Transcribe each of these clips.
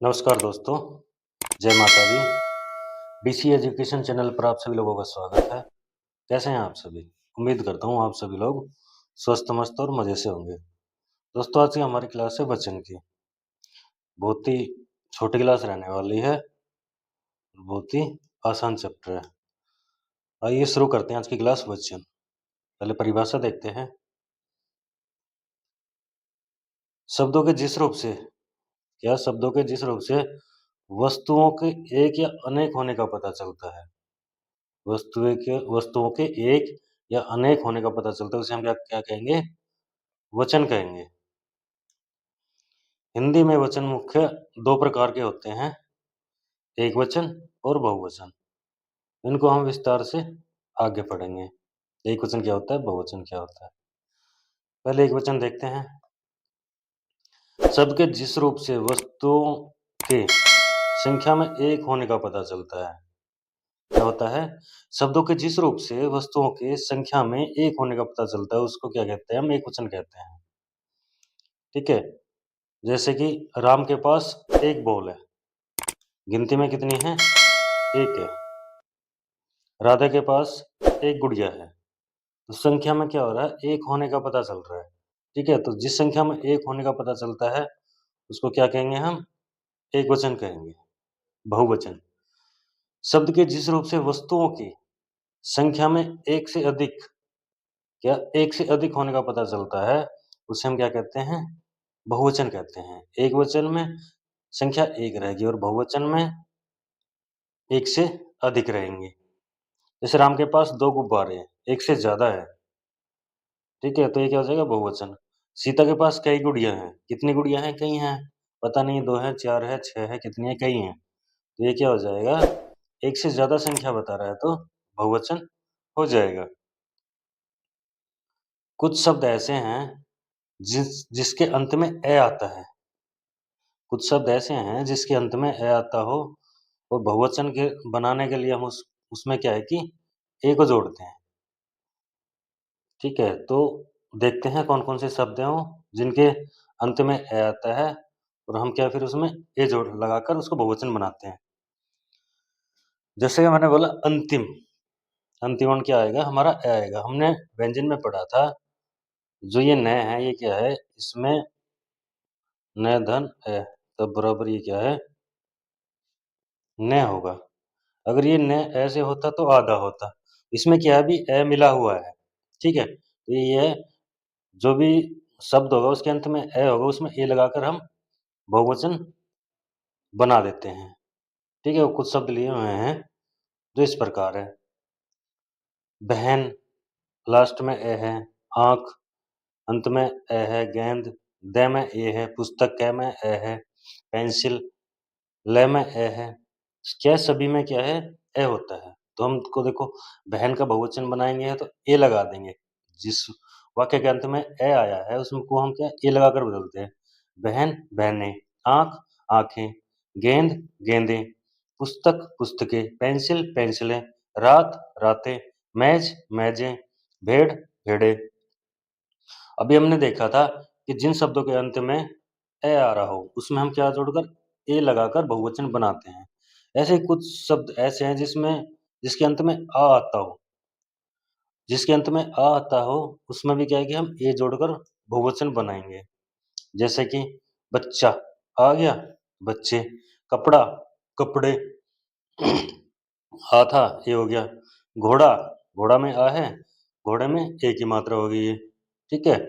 नमस्कार दोस्तों, जय माता दी। डीसी एजुकेशन चैनल पर आप सभी लोगों का स्वागत है। कैसे हैं आप सभी? उम्मीद करता हूँ आप सभी लोग स्वस्थ, मस्त और मज़े से होंगे। दोस्तों, आज की हमारी क्लास है वचन की। बहुत ही छोटी क्लास रहने वाली है, बहुत ही आसान चैप्टर है। आइए शुरू करते हैं आज की क्लास वचन। पहले परिभाषा देखते हैं। शब्दों के जिस रूप से शब्दों के जिस रूप से वस्तुओं के एक या अनेक होने का पता चलता है। वस्तुओं के एक या अनेक होने का पता चलता है, उसे हम क्या क्या कहेंगे? वचन कहेंगे। हिंदी में वचन मुख्य 2 प्रकार के होते हैं, एकवचन और बहुवचन। इनको हम विस्तार से आगे पढ़ेंगे। एकवचन क्या होता है, बहुवचन क्या होता है। पहले एकवचन देखते हैं। शब्द के जिस रूप से वस्तुओं के संख्या में एक होने का पता चलता है। क्या होता है? शब्दों के जिस रूप से वस्तुओं के संख्या में एक होने का पता चलता है, उसको क्या कहते हैं? हम एकवचन कहते हैं। ठीक है? जैसे कि राम के पास एक बॉल है। गिनती में कितनी है? एक है। राधा के पास एक गुड़िया है। तो संख्या में क्या हो रहा है? एक होने का पता चल रहा है। ठीक है? तो जिस संख्या में एक होने का पता चलता है, उसको क्या कहेंगे हम? एकवचन कहेंगे, बहुवचन। शब्द के जिस रूप से वस्तुओं की संख्या में एक से अधिक होने का पता चलता है, उसे हम क्या कहते हैं? बहुवचन कहते हैं। एकवचन में संख्या एक रहेगी और बहुवचन में एक से अधिक रहेंगी। जैसे राम के पास 2 गुब्बारे हैं, एक से ज़्यादा है। ठीक है? तो ये क्या हो जाएगा? बहुवचन। सीता के पास कई गुड़िया हैं। कितनी गुड़िया हैं? कई हैं। पता नहीं 2 है, 4 है, 6 है, कितनी है? कई हैं। तो ये क्या हो जाएगा? एक से ज़्यादा संख्या बता रहा है तो बहुवचन हो जाएगा। कुछ शब्द ऐसे हैं जिसके अंत में ए आता है। कुछ शब्द ऐसे हैं जिसके अंत में ए आता हो और बहुवचन के बनाने के लिए हम उसमें क्या है कि ए को जोड़ते हैं। ठीक है? तो देखते हैं कौन-कौन से शब्द हैं वो जिनके अंत में ए आता है और हम क्या फिर उसमें ए जोड़ लगाकर उसको बहुवचन बनाते हैं। जैसे मैंने बोला अंतिम, अंतिमण क्या आएगा? हमारा ए आएगा। हमने व्यंजन में पढ़ा था, जो ये न है ये क्या है? इसमें न धन ए, तब बराबर ये क्या है? न होगा। अगर ये न ऐसे होता तो आधा होता। इसमें क्या है? अभी ए मिला हुआ है। ठीक है? तो ये जो भी शब्द होगा उसके अंत में ए होगा, उसमें ए लगाकर हम बहुवचन बना देते हैं। ठीक है? वो कुछ शब्द लिए हुए हैं जो इस प्रकार है। बहन लास्ट में ए है, आँख अंत में ए है, गेंद द में ए है, पुस्तक क में ए है, पेंसिल ल में ए है। क्या सभी में क्या है? ए होता है। तो हमको देखो बहन का बहुवचन बनाएँगे तो ए लगा देंगे। जिस वाक्य के अंत में ए आया है उसको हम क्या ए लगाकर बदलते हैं। बहन, बहनें, आँख, आँखें, गेंद, गेंदें, पुस्तक, पुस्तकें, पेंसिल, पेंसिलें, रात, रातें, मेज़, मेज़ें, भेड़, भेड़ें। अभी हमने देखा था कि जिन शब्दों के अंत में ए आ रहा हो, उसमें हम क्या जोड़कर ए लगाकर बहुवचन बनाते हैं। ऐसे ही कुछ शब्द ऐसे हैं जिसके अंत में आ आता हो। जिसके अंत में आ आता हो, उसमें भी क्या है कि हम ए जोड़कर बहुवचन बनाएँगे। जैसे कि बच्चा आ गया, बच्चे, कपड़ा, कपड़े, हाथा ये हो गया, घोड़ा, घोड़ा में आ है, घोड़े में ए की मात्रा हो गई ये। ठीक है?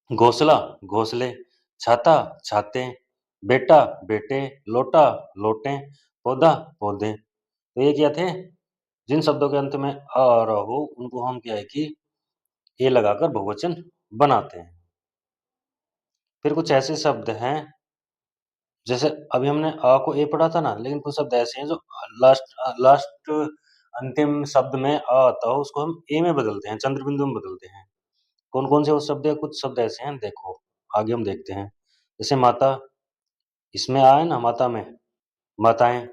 घोंसला, घोंसले, छाता, छाते, बेटा, बेटे, लोटा, लोटें, पौधा, पौधे। तो ये क्या थे? जिन शब्दों के अंत में आ रहा हो, उनको हम क्या है कि ए लगाकर बहुवचन बनाते हैं। फिर कुछ ऐसे शब्द हैं, जैसे अभी हमने आ को ए पढ़ा था ना, लेकिन कुछ शब्द ऐसे हैं जो लास्ट अंतिम शब्द में आ आता हो, उसको हम ए में बदलते हैं, चंद्र बिंदु में बदलते हैं। कौन-कौन से वो शब्द हैं? कुछ शब्द ऐसे हैं, देखो, आगे हम देखते हैं। जैसे माता, इसमें आ है ना माता में, माताएँ,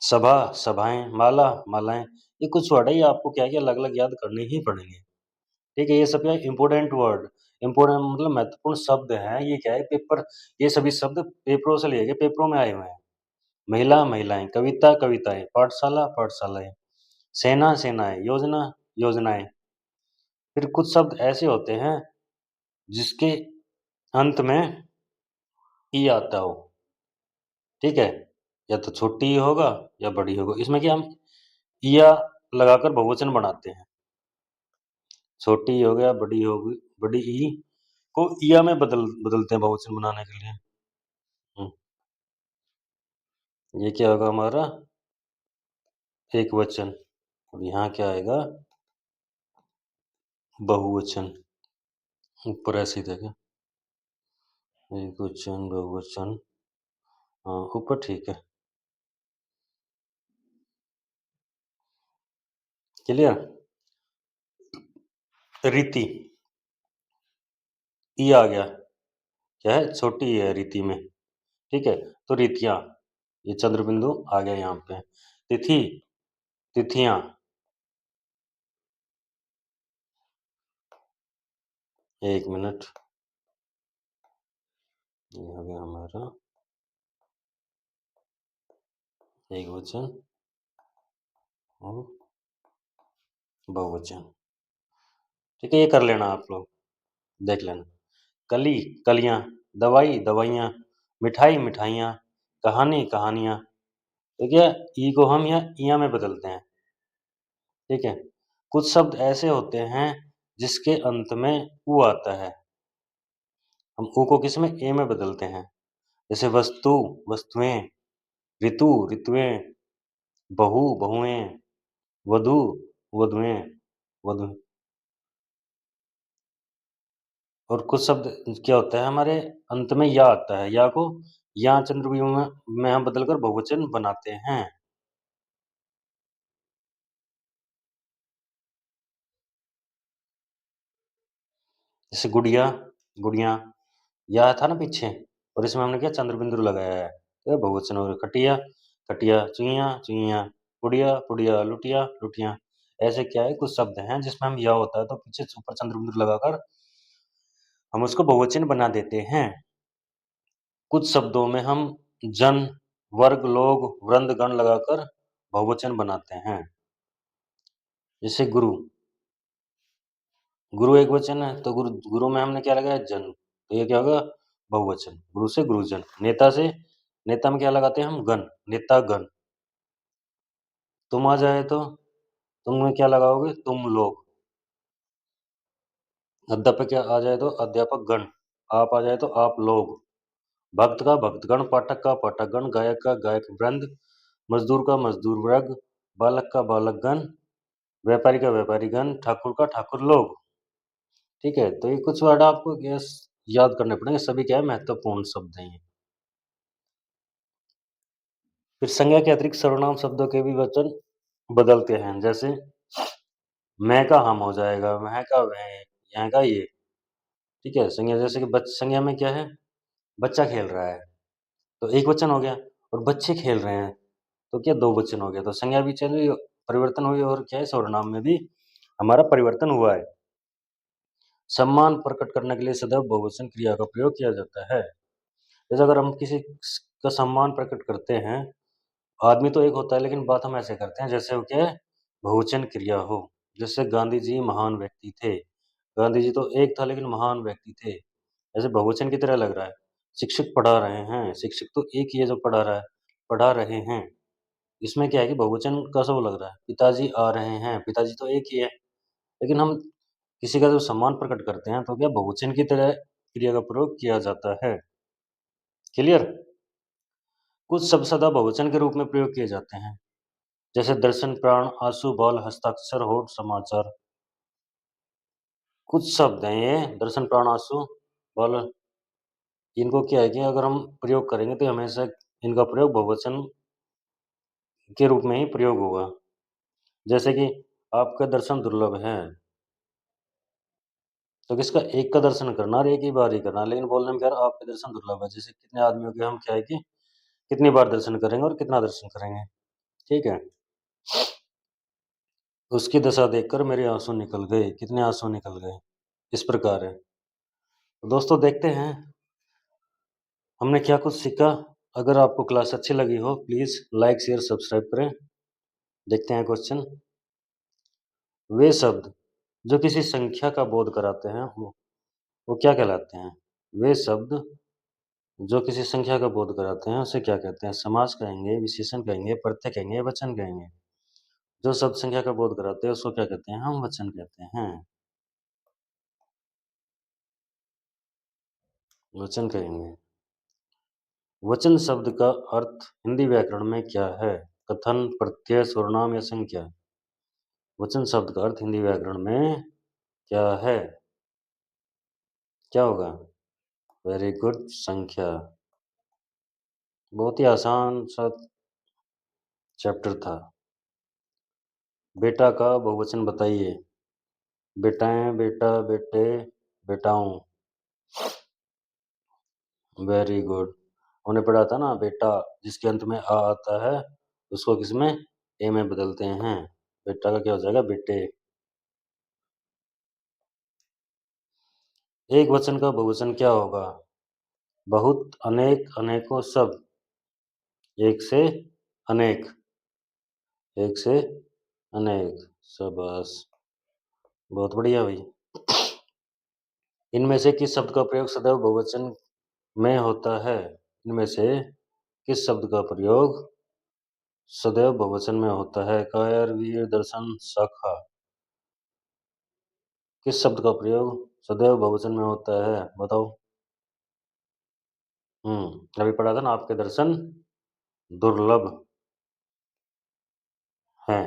सभा, सभाएँ, माला, मालाएँ। ये कुछ वर्ड है, ये आपको क्या है कि अलग-अलग याद करने ही पड़ेंगे। ठीक है? ये सब क्या है इम्पोर्टेंट वर्ड, इम्पोर्टेंट मतलब महत्वपूर्ण शब्द हैं, ये क्या है पेपर, ये सभी शब्द पेपरों से लिए गए, पेपरों में आए हुए हैं। महिला, महिलाएँ, कविता, कविताएँ, पाठशाला, पाठशालाएँ, सेना, सेनाएँ, योजना, योजनाएँ। फिर कुछ शब्द ऐसे होते हैं जिसके अंत में ई आता हो, ठीक है? या तो छोटी ई होगा या बड़ी होगा। इसमें क्या हम ईया लगाकर बहुवचन बनाते हैं। छोटी ई हो गया, बड़ी होगी, बड़ी ई को ईया में बदलते हैं बहुवचन बनाने के लिए। हुँ, ये क्या होगा हमारा एकवचन और यहाँ क्या आएगा बहुवचन। ऊपर ऐसे ही देखें, एकवचन, बहुवचन, हाँ, ऊपर ठीक है। क्लियर? रीति, ई आ गया, क्या है? छोटी ई है रीति में, ठीक है? तो रीतियाँ, ये चंद्र बिंदु आ गया यहाँ पे। तिथि, तिथियाँ, 1 मिनट, ये हो गया हमारा एकवचन और बहुवचन। ठीक है, ये कर लेना आप लोग, देख लेना। कली, कलियाँ, दवाई, दवाइयाँ, मिठाई, मिठाइयाँ, कहानी, कहानियाँ। तो क्या ई को हम यहाँ इया में बदलते हैं, ठीक है? कुछ शब्द ऐसे होते हैं जिसके अंत में उ आता है। हम उ को किस में? ए में बदलते हैं। जैसे वस्तु, वस्तुएँ, ऋतु, ऋतुएँ, बहू, बहुएँ, वधु, वधुएँ, वधु। और कुछ शब्द क्या होता है हमारे अंत में या आता है, या को या चंद्रव्यूह में हम बदलकर बहुवचन बनाते हैं। जैसे गुड़िया, गुड़िया, या था ना पीछे और इसमें हमने क्या चंद्रबिंदु लगाया है, तो ये बहुवचन हो गया। खटिया, खटिया, चुईया, चुईया, पुड़िया, पुड़िया, लुटिया, लुटिया। ऐसे क्या है कुछ शब्द हैं जिसमें हम या होता है तो पीछे ऊपर चंद्रबिंदु लगाकर हम उसको बहुवचन बना देते हैं। कुछ शब्दों में हम जन, वर्ग, लोग, वृंद, गण लगाकर बहुवचन बनाते हैं। जैसे गुरु, गुरु एकवचन है तो गुरु, गुरु में हमने क्या लगाया जन, तो ये क्या होगा बहुवचन। गुरु से गुरुजन। नेता से, नेता में क्या लगाते हैं हम गण, नेता गण। तुम आ जाए तो तुम में क्या लगाओगे तुम लोग। अध्यापक क्या आ जाए तो अध्यापक गण। आप आ जाए तो आप लोग। भक्त का भक्तगण, पाठक का पाठकगण, गायक का गायक वृंद, मजदूर का मजदूर वर्ग, बालक का बालकगण, व्यापारी का व्यापारीगण, ठाकुर का ठाकुर लोग। ठीक है, तो ये कुछ वर्ड आपको यस याद करने पड़ेंगे, सभी क्या है महत्वपूर्ण शब्द हैं ये। फिर संज्ञा के अतिरिक्त सर्वनाम शब्दों के भी वचन बदलते हैं, जैसे मैं का हम हो जाएगा, वह का वह, यहाँ का ये। ठीक है, संज्ञा जैसे कि संज्ञा में क्या है, बच्चा खेल रहा है तो एक वचन हो गया, और बच्चे खेल रहे हैं तो क्या दो वचन हो गया। तो संज्ञा भी चली, परिवर्तन हुई, और क्या है सर्वनाम में भी हमारा परिवर्तन हुआ है। सम्मान प्रकट करने के लिए सदैव बहुवचन क्रिया का प्रयोग किया जाता है। जैसे अगर हम किसी का सम्मान प्रकट करते हैं, आदमी तो एक होता है लेकिन बात हम ऐसे करते हैं जैसे वो क्या है बहुवचन क्रिया हो। जैसे गांधी जी महान व्यक्ति थे, गांधी जी तो एक था लेकिन महान व्यक्ति थे, ऐसे बहुवचन की तरह लग रहा है। शिक्षक पढ़ा रहे हैं, शिक्षक तो एक ही है जो पढ़ा रहा है, पढ़ा रहे हैं। इसमें क्या है कि बहुवचन का सा वो लग रहा है। पिताजी आ रहे हैं, पिताजी तो एक ही है, लेकिन हम किसी का जो सम्मान प्रकट करते हैं तो क्या बहुवचन की तरह क्रिया का प्रयोग किया जाता है। क्लियर? कुछ शब्द सदा बहुवचन के रूप में प्रयोग किए जाते हैं, जैसे दर्शन, प्राण, आंसू, बल, हस्ताक्षर, होठ, समाचार। कुछ शब्द हैं ये, दर्शन, प्राण, आंसू, बल, इनको क्या है कि अगर हम प्रयोग करेंगे तो हमेशा इनका प्रयोग बहुवचन के रूप में ही प्रयोग होगा। जैसे कि आपका दर्शन दुर्लभ है, तो किसका एक का दर्शन करना और एक ही बार ही करना, लेकिन बोलने में क्या है आपके दर्शन दुर्लभ है। जैसे कितने आदमियों के हम क्या है कि कितनी बार दर्शन करेंगे और कितना दर्शन करेंगे। ठीक है, उसकी दशा देखकर मेरे आंसू निकल गए, कितने आंसू निकल गए, इस प्रकार है। तो दोस्तों देखते हैं हमने क्या कुछ सीखा। अगर आपको क्लास अच्छी लगी हो प्लीज़ लाइक, शेयर, सब्सक्राइब करें। देखते हैं क्वेश्चन। वे शब्द जो किसी संख्या का बोध कराते हैं वो क्या कहलाते हैं? वे शब्द जो किसी संख्या का बोध कराते हैं उसे क्या कहते हैं? समास कहेंगे, विशेषण कहेंगे, प्रत्यय कहेंगे, वचन कहेंगे। जो शब्द संख्या का बोध कराते हैं उसको क्या कहते हैं? हम वचन कहते हैं। वचन कहेंगे। वचन शब्द का अर्थ हिंदी व्याकरण में क्या है? कथन, प्रत्यय, सर्वनाम या संख्या? वचन शब्द का अर्थ हिंदी व्याकरण में क्या है? क्या होगा? वेरी गुड, संख्या। बहुत ही आसान सा चैप्टर था। बेटा का बहुवचन बताइए। बेटाएं, बेटा, बेटे, बेटाओं। Very good. हमने पढ़ा था ना बेटा जिसके अंत में आ आता है उसको किसमें ए में बदलते हैं। बेटा का क्या हो जाएगा? बेटे। एक वचन का बहुवचन क्या होगा? बहुत, अनेक, अनेकों, सब। एक से अनेक। एक से अनेक। शाबाश, बहुत बढ़िया भाई। इनमें से किस शब्द का प्रयोग सदैव बहुवचन में होता है? इनमें से किस शब्द का प्रयोग सदैव बहुवचन में होता है? कायर, वीर, दर्शन, शाखा। किस शब्द का प्रयोग सदैव बहुवचन में होता है? बताओ। अभी पढ़ा था ना आपके दर्शन दुर्लभ हैं।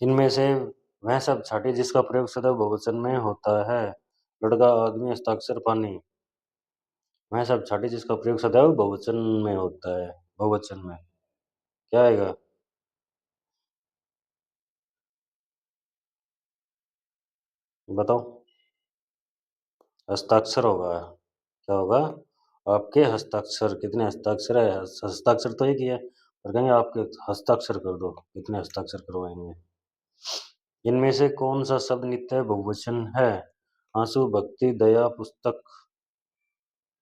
इनमें से वह शब्द छाटिए जिसका प्रयोग सदैव बहुवचन में होता है। लड़का, आदमी, हस्ताक्षर, पानी। वह शब्द छाटिए जिसका प्रयोग सदैव बहुवचन में होता है। बहुवचन में क्या आएगा? बताओ। हस्ताक्षर होगा। क्या होगा? आपके हस्ताक्षर। कितने हस्ताक्षर है? हस्ताक्षर तो एक ही है और कहेंगे आपके हस्ताक्षर कर दो। कितने हस्ताक्षर करवाएंगे? इनमें से कौन सा शब्द नित्य बहुवचन है? आंसू, भक्ति, दया, पुस्तक।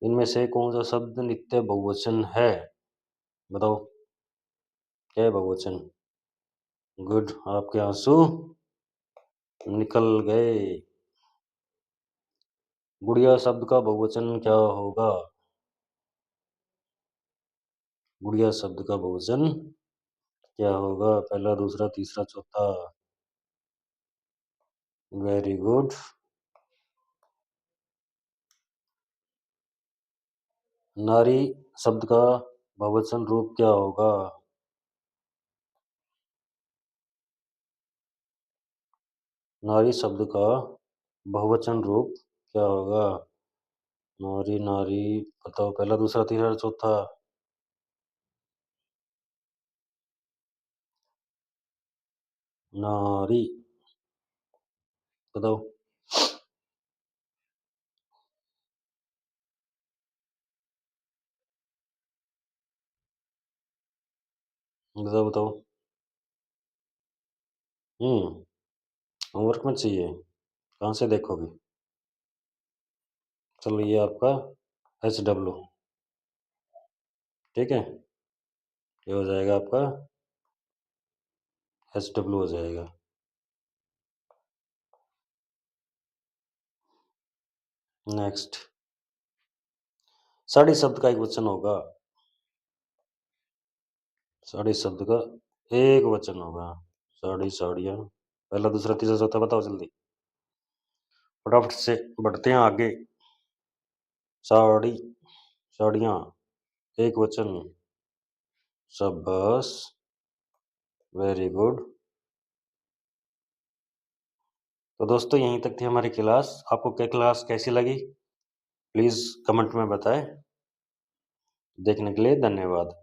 इनमें से कौन सा शब्द नित्य बहुवचन है? बताओ। क्या है बहुवचन? गुड, आपके आंसू निकल गए। गुड़िया शब्द का बहुवचन क्या होगा? गुड़िया शब्द का बहुवचन क्या होगा? पहला, दूसरा, तीसरा, चौथा। Very good. नारी शब्द का बहुवचन रूप क्या होगा? नारी शब्द का बहुवचन रूप क्या होगा? नारी, नारी। बताओ, पहला, दूसरा, तीसरा, चौथा। नारी। बताओ। बताओ बताओ। होमवर्क में चाहिए। कहाँ से देखोगे? चलो ये आपका HW। ठीक है, ये हो जाएगा आपका HW हो जाएगा। नेक्स्ट, साड़ी शब्द का एक वचन होगा। साड़ी शब्द का एक वचन होगा। साड़ी, साड़ियाँ। पहला, दूसरा, तीसरा, चौथा। बताओ जल्दी, फटाफट से बढ़ते हैं आगे। साड़ी, साड़ियाँ, एक वचन। शाबाश, वेरी गुड। तो दोस्तों यहीं तक थी हमारी क्लास। आपको क्या क्लास कैसी लगी प्लीज़ कमेंट में बताएं। देखने के लिए धन्यवाद।